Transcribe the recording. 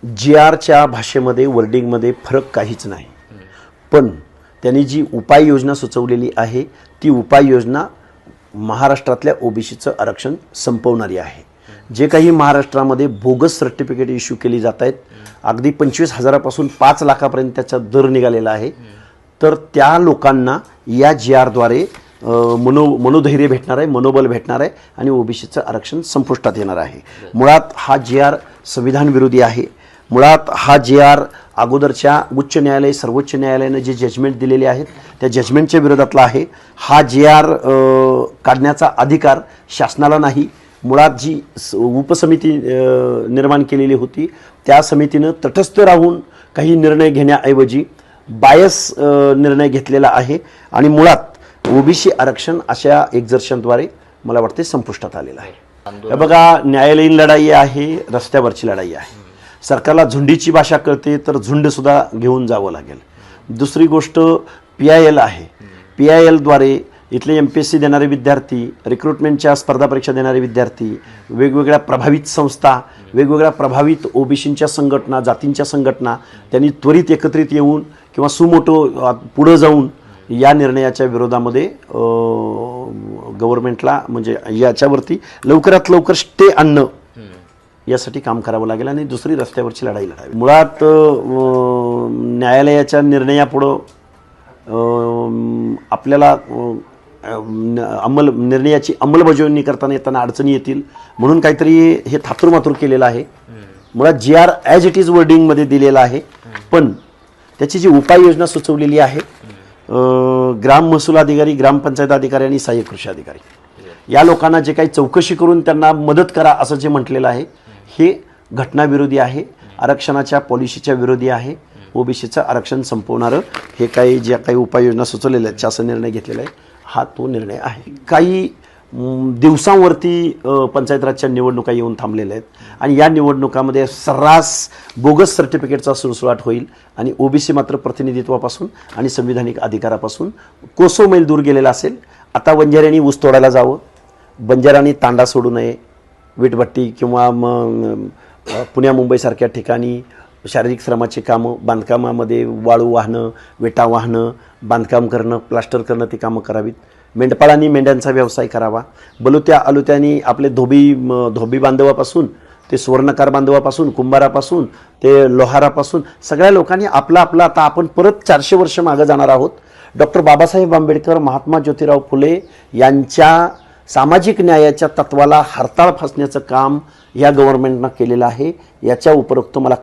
जी आरच्या भाषेमध्ये वर्डिंगमध्ये फरक काहीच नाही, पण त्यांनी जी उपाययोजना सुचवलेली आहे ती उपाययोजना महाराष्ट्रातल्या ओबीसीचं आरक्षण संपवणारी आहे। जे काही महाराष्ट्रामध्ये बोगस सर्टिफिकेट इश्यू केली जात आहेत, अगदी 25,000पासून 5 लाखापर्यंत त्याचा दर निघालेला आहे, तर त्या लोकांना या जी आरद्वारे मनोधैर्य भेटणार आहे, मनोबल भेटणार आहे आणि ओबीसीचं आरक्षण संपुष्टात येणार आहे। मुळात हा जी आर संविधान विरोधी आहे। मुळात हा जी आर अगोदरच्या उच्च न्यायालय सर्वोच्च न्यायालयाने जे जजमेंट दिलेले आहेत त्या जजमेंटच्या विरोधातला आहे। हा जी आर काढण्याचा अधिकार शासनाला नाही। मुळात जी उपसमिती निर्माण केलेली होती त्या समितीनं तटस्थ राहून काही निर्णय घेण्याऐवजी बायस निर्णय घेतलेला आहे आणि मुळात ओबीसी आरक्षण अशा एक्झर्शनद्वारे मला वाटते संपुष्टात आलेलं आहे। बघा, न्यायालयीन लढाई आहे, रस्त्यावरची लढाई आहे। सरकारला झुंडीची भाषा कळते तर झुंडसुद्धा घेऊन जावं लागेल। दुसरी गोष्ट PIL आहे। PILद्वारे इथले MPSC देणारे विद्यार्थी, रिक्रुटमेंटच्या स्पर्धा परीक्षा देणारे विद्यार्थी, वेगवेगळ्या प्रभावित संस्था, वेगवेगळ्या प्रभावित ओबीसींच्या संघटना, जातींच्या संघटना त्यांनी त्वरित एकत्रित येऊन किंवा सुमोटो पुढं जाऊन या निर्णयाच्या विरोधामध्ये गव्हर्नमेंटला म्हणजे याच्यावरती लवकरात लवकर स्टे आणणं यासाठी काम करावं लागेल आणि दुसरी रस्त्यावरची लढाई लढावी। मुळात न्यायालयाच्या निर्णयापुढं आपल्याला निर्णयाची अंमलबजावणी करताना येताना अडचणी येतील म्हणून काहीतरी हे थातुरमातुर केलेलं आहे। मुळात जी आर ॲज इट इज वर्डिंगमध्ये दिलेला आहे, पण त्याची जी उपाययोजना सुचवलेली आहे ग्राम महसूल अधिकारी, ग्रामपंचायत अधिकारी आणि सहाय्यक कृषी अधिकारी या लोकांना जे काही चौकशी करून त्यांना मदत करा असं जे म्हटलेलं आहे हे घटनाविरोधी आहे, आरक्षणाच्या पॉलिसीच्या विरोधी आहे। ओबीसीचं आरक्षण संपवणारं हे काही ज्या काही उपाययोजना सुचवलेल्या आहेत, शासन निर्णय घेतलेला आहे, हा तो निर्णय आहे। काही दिवसांवरती पंचायत राजच्या निवडणुका येऊन थांबलेल्या आहेत आणि या निवडणुकामध्ये सर्रास बोगस सर्टिफिकेटचा सुळसुळाट होईल आणि ओबीसी मात्र प्रतिनिधित्वापासून आणि संविधानिक अधिकारापासून कोसो मैल दूर गेलेला असेल। आता बंजाऱ्यांनी ऊस तोडायला जावं, बंजारांनी तांडा सोडू नये, वीटभट्टी किंवा पुण्या मुंबईसारख्या ठिकाणी शारीरिक श्रमाची कामं, बांधकामामध्ये वाळू वाहणं, विटा वाहणं, बांधकाम करणं, प्लास्टर करणं ती कामं करावीत। मेंढपाळांनी मेंढ्यांचा व्यवसाय करावा। बलुत्या आलुत्यांनी आपले धोबी बांधवापासून ते सुवर्णकार बांधवापासून, कुंभारापासून ते लोहारापासून सगळ्या लोकांनी आपला आता आपण परत 400 वर्ष मागे जाणार आहोत। डॉक्टर बाबासाहेब आंबेडकर, महात्मा ज्योतिराव फुले यांच्या सामाजिक न्यायाच्या तत्वाला हरताळ फासण्याचं काम या गव्हर्नमेंटनं केलेलं आहे। याच्या उपरोक्त मला